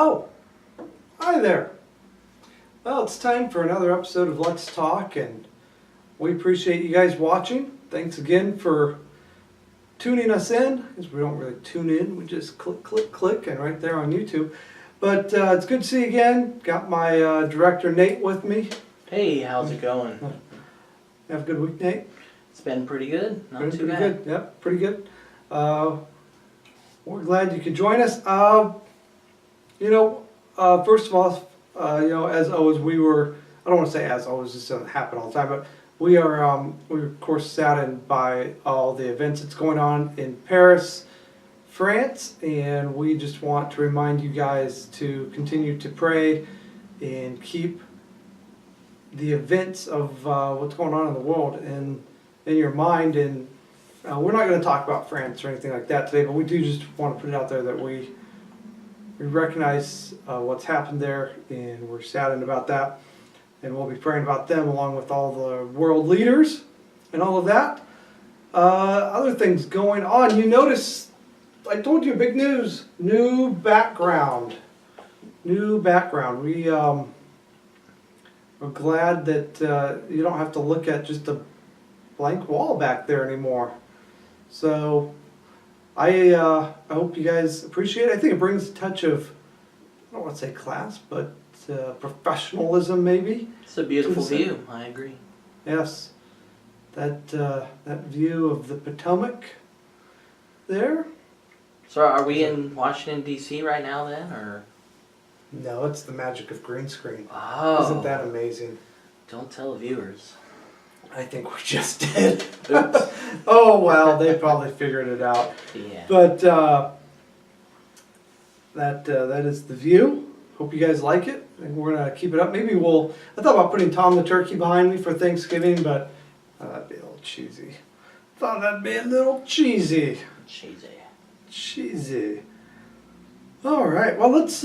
Oh, hi there. Well, it's time for another episode of Let's Talk, and we appreciate you guys watching. Thanks again for tuning us in, because we don't really tune in, we just click, click, click, and right there on YouTube. But it's good to see you again. Got my director Nate with me. Hey, how's it going? Have a good week, Nate? It's been pretty good, not too bad. Good. Yep, pretty good. We're glad you could join us. First of all, as always, I don't want to say as always, this doesn't happen all the time, but we're of course saddened by all the events that's going on in Paris, France, and we just want to remind you guys to continue to pray and keep the events of what's going on in the world in your mind. And we're not going to talk about France or anything like that today, but we do just want to put it out there that we recognize what's happened there, and we're saddened about that, and we'll be praying about them along with all the world leaders and all of that. Other things going on. You notice, I told you, big news. New background. We're glad that you don't have to look at just a blank wall back there anymore. So I hope you guys appreciate it. I think it brings a touch of, I don't want to say class, but professionalism maybe. It's a beautiful view, I agree. Yes. That view of the Potomac there. So are we in Washington, D.C. right now then, or? No, it's the magic of green screen. Oh. Isn't that amazing? Don't tell the viewers. I think we just did. Oh, well, they probably figured it out. Yeah. But that is the view. Hope you guys like it. I think we're going to keep it up. Maybe I thought about putting Tom the Turkey behind me for Thanksgiving, but that'd be a little cheesy. Thought that'd be a little cheesy. Cheesy. All right. Well, let's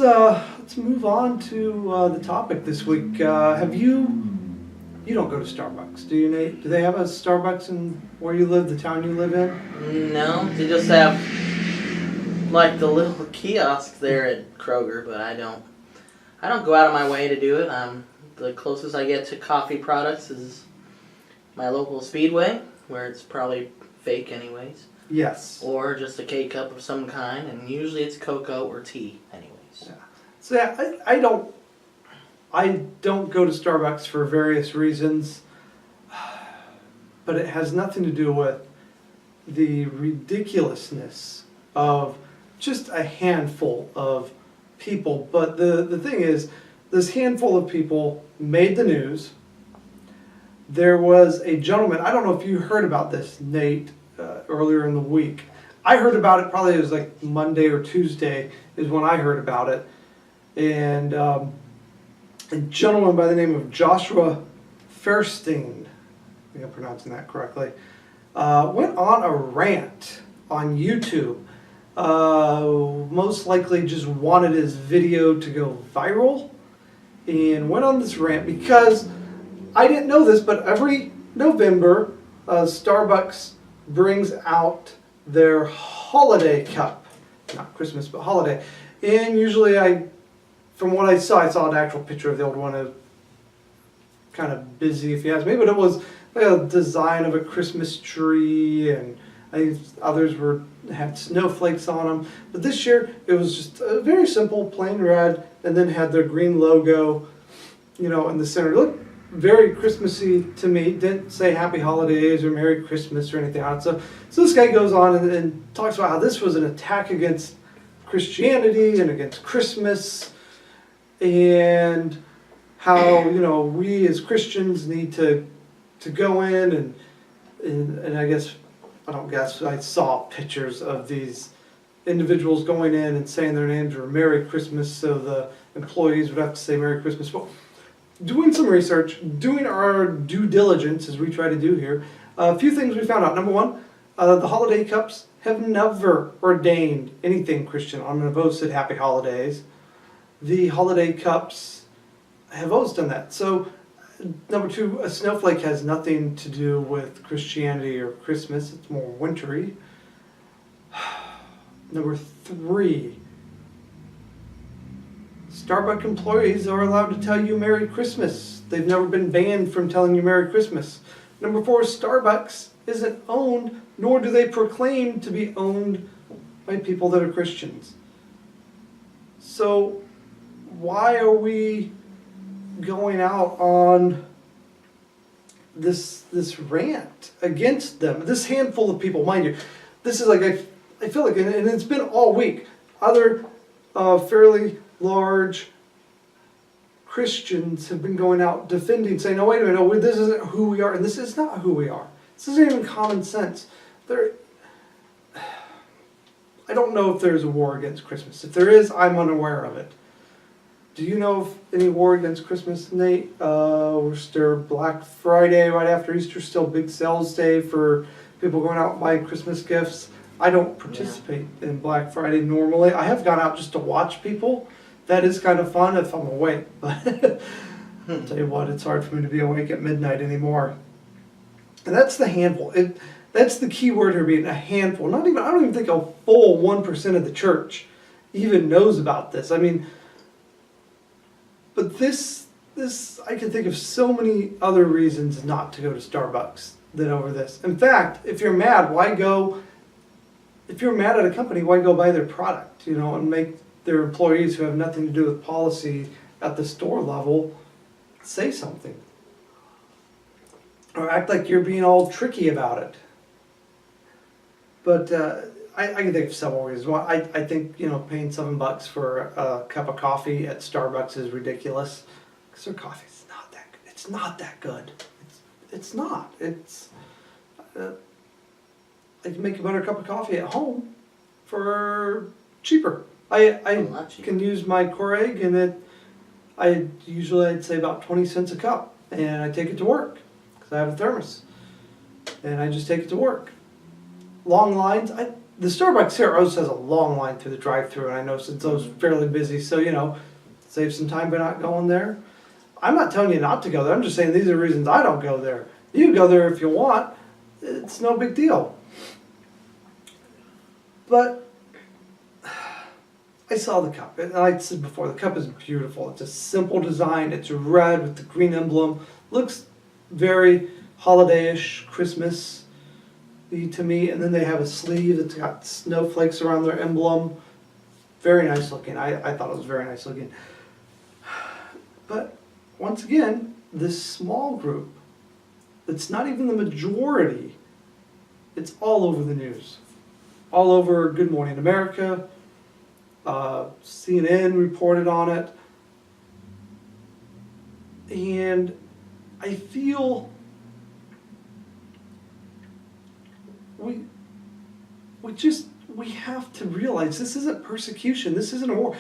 move on to the topic this week. You don't go to Starbucks, do you, Nate? Do they have a Starbucks in where you live, the town you live in? No, they just have like the little kiosk there at Kroger, but I don't go out of my way to do it. The closest I get to coffee products is my local Speedway, where it's probably fake anyways. Yes. Or just a K-cup of some kind, and usually it's cocoa or tea anyways. Yeah. So yeah, I don't go to Starbucks for various reasons, but it has nothing to do with the ridiculousness of just a handful of people. But the thing is, this handful of people made the news. There was a gentleman, I don't know if you heard about this, Nate, earlier in the week. I heard about it, probably it was like Monday or Tuesday is when I heard about it. And a gentleman by the name of Joshua Fairstein, I think I'm pronouncing that correctly, went on a rant on YouTube. Most likely just wanted his video to go viral, and went on this rant because I didn't know this, but every November Starbucks brings out their holiday cup. Not Christmas, but holiday. And usually from what I saw an actual picture of the old one. It was kind of busy, if you ask me, but it was like a design of a Christmas tree, and I think others had snowflakes on them. But this year, it was just a very simple, plain red, and then had their green logo, in the center. It looked very Christmassy to me. Didn't say Happy Holidays or Merry Christmas or anything on it. So this guy goes on and talks about how this was an attack against Christianity and against Christmas, and how we as Christians need to go in and I saw pictures of these individuals going in and saying their names were Merry Christmas, so the employees would have to say Merry Christmas. Well, doing some research, doing our due diligence as we try to do here, a few things we found out. Number one, the holiday cups have never ordained anything Christian. I'm going to both said Happy Holidays. The holiday cups have always done that. So, number two, a snowflake has nothing to do with Christianity or Christmas. It's more wintry. Number three, Starbucks employees are allowed to tell you Merry Christmas. They've never been banned from telling you Merry Christmas. Number 4, Starbucks isn't owned, nor do they proclaim to be owned by people that are Christians. So why are we going out on this rant against them? This handful of people, mind you, this is like, I feel like, and it's been all week, other fairly large Christians have been going out defending, saying, no, wait a minute, no, this isn't who we are, and this is not who we are. This isn't even common sense. I don't know if there's a war against Christmas. If there is, I'm unaware of it. Do you know of any war against Christmas, Nate? Was there Black Friday right after Easter, still big sales day for people going out and buying Christmas gifts? I don't participate in Black Friday normally. I have gone out just to watch people. That is kind of fun if I'm awake, but I'll tell you what, it's hard for me to be awake at midnight anymore. And that's the handful. That's the key word here, being a handful. I don't even think a full 1% of the church even knows about this. I mean, but this I can think of so many other reasons not to go to Starbucks than over this. In fact, if you're mad, why go? If you're mad at a company, why go buy their product? And make their employees who have nothing to do with policy at the store level say something, or act like you're being all tricky about it. But I can think of several reasons. One, I think paying $7 for a cup of coffee at Starbucks is ridiculous, because their coffee's not that good. It's not that good. It's not. I can make a better cup of coffee at home for cheaper. I can use my Keurig, and I'd say about 20 cents a cup, and I take it to work because I have a thermos, and I just take it to work. Long lines. The Starbucks here also has a long line through the drive-thru, and I know since those fairly busy, so save some time by not going there. I'm not telling you not to go there. I'm just saying these are reasons I don't go there. You can go there if you want. It's no big deal. But I saw the cup, and like I said before, the cup is beautiful. It's a simple design. It's red with the green emblem. Looks very holiday-ish, Christmas to me. And then they have a sleeve that's got snowflakes around their emblem. Very nice looking. I thought it was very nice looking. But once again, this small group, it's not even the majority. It's all over the news. All over Good Morning America. CNN reported on it. And I feel we have to realize this isn't persecution. This isn't a war.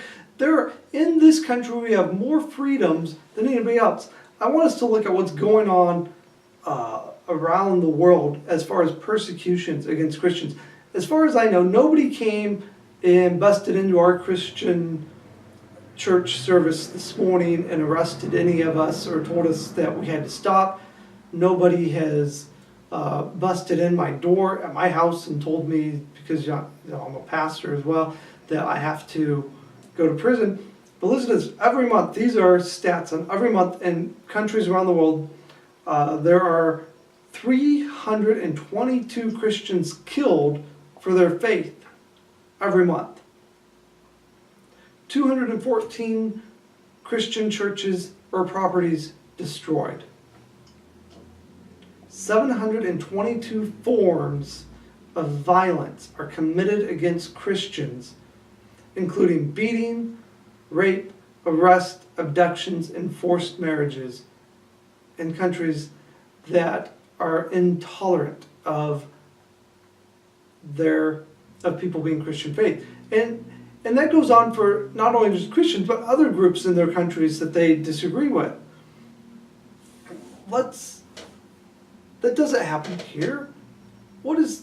In this country, we have more freedoms than anybody else. I want us to look at what's going on around the world as far as persecutions against Christians. As far as I know, nobody came and busted into our Christian church service this morning and arrested any of us or told us that we had to stop. Nobody has busted in my door at my house and told me, because I'm a pastor as well, that I have to go to prison. But listen to this, every month, these are stats, and every month in countries around the world, there are 322 Christians killed for their faith every month. 214 Christian churches or properties destroyed. 722 forms of violence are committed against Christians, including beating, rape, arrest, abductions, and forced marriages in countries that are intolerant of people being Christian faith. And that goes on for not only just Christians, but other groups in their countries that they disagree with. That doesn't happen here. What's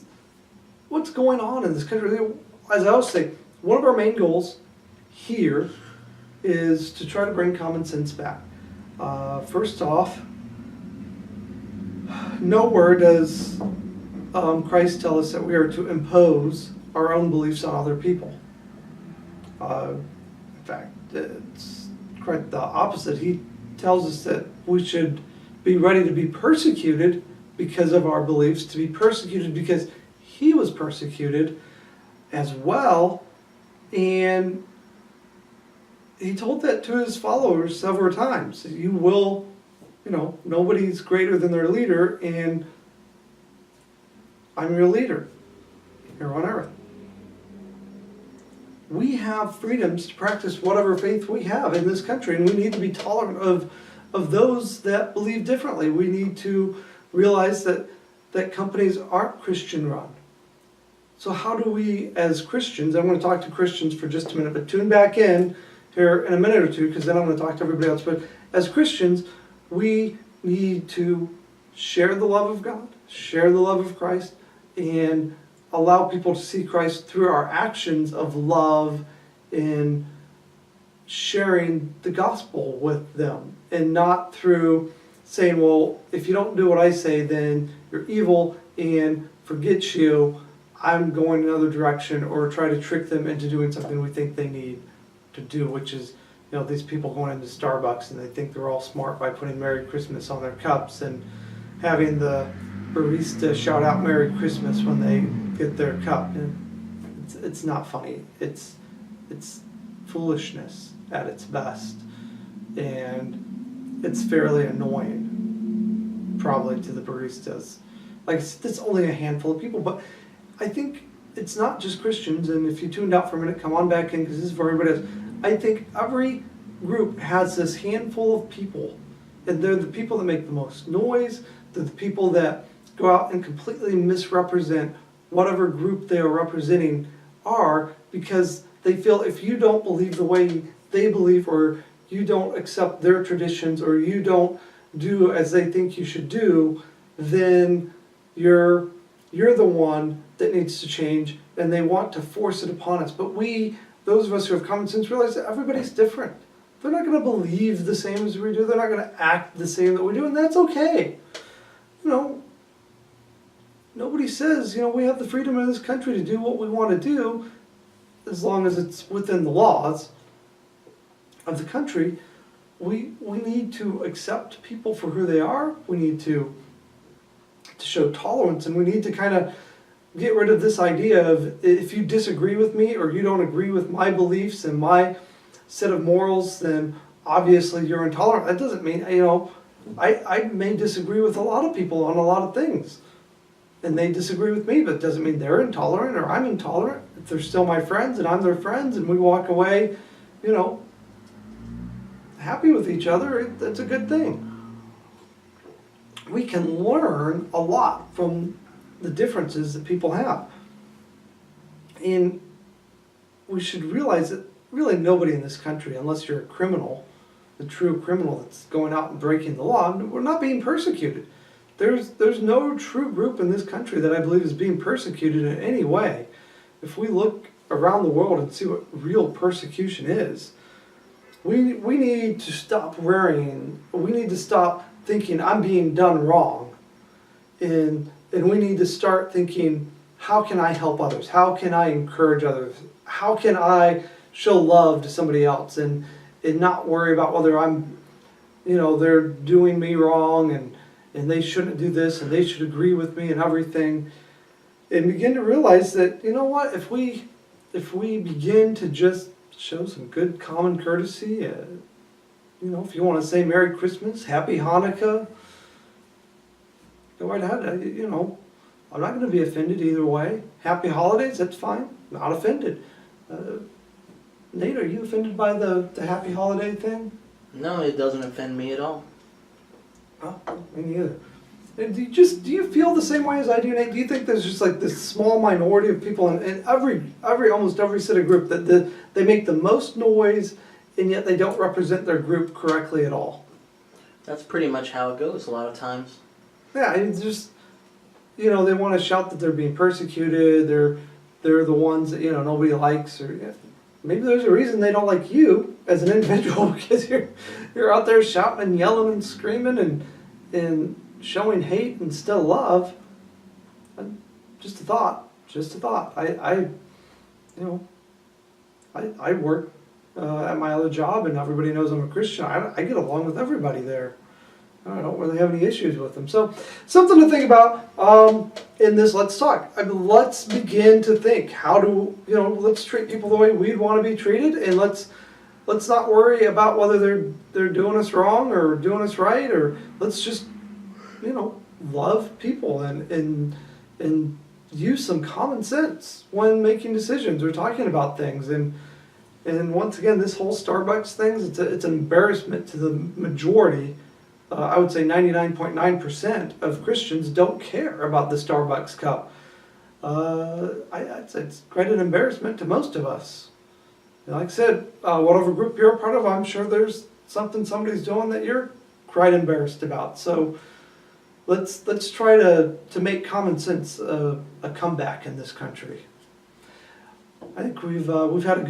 going on in this country? As I always say, one of our main goals here is to try to bring common sense back. First off, nowhere does Christ tell us that we are to impose our own beliefs on other people. In fact, quite the opposite. He tells us that we should be ready to be persecuted because of our beliefs, to be persecuted because he was persecuted as well. And he told that to his followers several times. You will, nobody's greater than their leader, and I'm your leader here on earth. We have freedoms to practice whatever faith we have in this country, and we need to be tolerant of those that believe differently. We need to realize that companies aren't Christian run. So how do we, as Christians, I'm going to talk to Christians for just a minute, but tune back in here in a minute or two, because then I'm going to talk to everybody else. But as Christians, we need to share the love of God, share the love of Christ, and allow people to see Christ through our actions of love in sharing the gospel with them, and not through saying, well, if you don't do what I say, then you're evil, and forget you, I'm going another direction, or try to trick them into doing something we think they need to do, which is, these people going into Starbucks and they think they're all smart by putting Merry Christmas on their cups and having the barista shout out Merry Christmas when they get their cup. And it's not funny. It's foolishness at its best, and it's fairly annoying, probably, to the baristas. Like, it's only a handful of people, but I think it's not just Christians. And if you tuned out for a minute, come on back in, because this is for everybody else. I think every group has this handful of people, and they're the people that make the most noise. They're the people that go out and completely misrepresent whatever group they are representing are, because they feel if you don't believe the way they believe, or you don't accept their traditions, or you don't do as they think you should do, then you're the one that needs to change, and they want to force it upon us. But we, those of us who have common sense, realize that everybody's different. They're not going to believe the same as we do. They're not going to act the same that we do, and that's okay. Nobody says, we have the freedom in this country to do what we want to do, as long as it's within the laws of the country. We need to accept people for who they are. We need to show tolerance, and we need to kind of get rid of this idea of, if you disagree with me or you don't agree with my beliefs and my set of morals, then obviously you're intolerant. That doesn't mean, I may disagree with a lot of people on a lot of things, and they disagree with me, but it doesn't mean they're intolerant or I'm intolerant. If they're still my friends and I'm their friends, and we walk away, happy with each other, that's a good thing. We can learn a lot from the differences that people have. And we should realize that really nobody in this country, unless you're a criminal, the true criminal that's going out and breaking the law, we're not being persecuted. There's no true group in this country that I believe is being persecuted in any way. If we look around the world and see what real persecution is, we need to stop worrying. We need to stop thinking I'm being done wrong, and we need to start thinking, how can I help others? How can I encourage others? How can I show love to somebody else, and not worry about whether I'm, they're doing me wrong, and they shouldn't do this, and they should agree with me and everything. And begin to realize that, if we begin to just show some good common courtesy, if you want to say Merry Christmas, Happy Hanukkah, go right ahead. I'm not going to be offended either way. Happy Holidays, that's fine. Not offended. Nate, are you offended by the Happy Holiday thing? No, it doesn't offend me at all. Oh, me neither. And do you feel the same way as I do, Nate? Do you think there's just like this small minority of people in almost every set of group that they make the most noise, and yet they don't represent their group correctly at all? That's pretty much how it goes a lot of times. Yeah, it's just, they want to shout that they're being persecuted. They're the ones that nobody likes, or maybe there's a reason they don't like you as an individual, because you're out there shouting and yelling and screaming and showing hate instead of love. Just a thought. I work at my other job, and everybody knows I'm a Christian. I get along with everybody there. I don't really have any issues with them. So, something to think about in this Let's Talk. I mean, let's begin to think. How do, let's treat people the way we'd want to be treated, and let's not worry about whether they're doing us wrong or doing us right, or let's just, love people and use some common sense when making decisions or talking about things. And once again, this whole Starbucks thing, it's an embarrassment to the majority. I would say 99.9% of Christians don't care about the Starbucks cup. I'd say it's quite an embarrassment to most of us. And like I said, whatever group you're a part of, I'm sure there's something somebody's doing that you're quite embarrassed about. So let's try to make common sense a comeback in this country. I think we've had a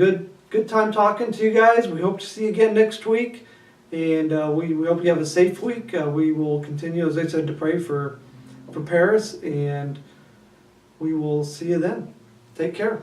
good time talking to you guys. We hope to see you again next week. And we hope you have a safe week. We will continue, as I said, to pray for Paris, and we will see you then. Take care.